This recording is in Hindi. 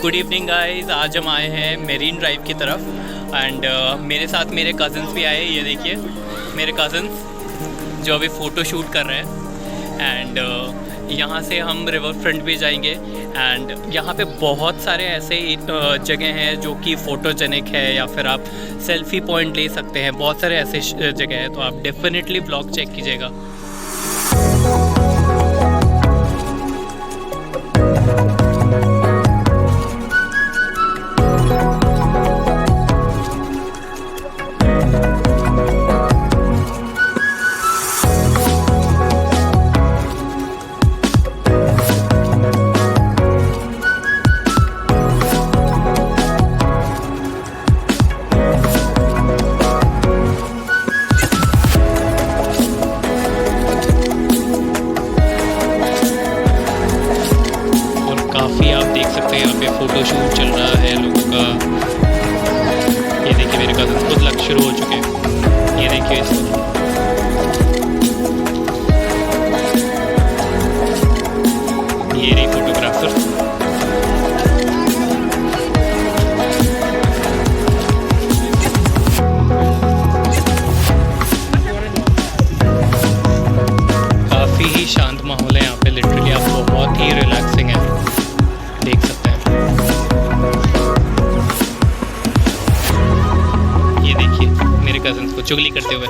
Good evening guys. आज हम आए हैं मेरीन ड्राइव की तरफ एंड मेरे साथ मेरे कज़न्स भी आए। ये देखिए मेरे कज़न्स जो अभी फ़ोटो शूट कर रहे हैं एंड यहाँ से हम रिवर फ्रंट भी जाएंगे एंड यहाँ पे बहुत सारे ऐसे जगह हैं जो कि फ़ोटोजेनिक है या फिर आप सेल्फ़ी पॉइंट ले सकते हैं। बहुत सारे ऐसे जगह हैं, तो आप डेफिनेटली ब्लॉग चेक कीजिएगा। काफ़ी आप देख सकते हैं यहाँ पे फ़ोटो शूट चल रहा है लोगों का। ये देखिए मेरे कज़न खुद लग शुरू हो चुके हैं। ये देखिए इसको, ये रही फोटोग्राफर। काफ़ी ही शांत माहौल है यहाँ पे, लिटरली आप बहुत ही रिलैक्सिंग है, देख सकते हैं। ये देखिए मेरे कज़न्स को चुगली करते हुए।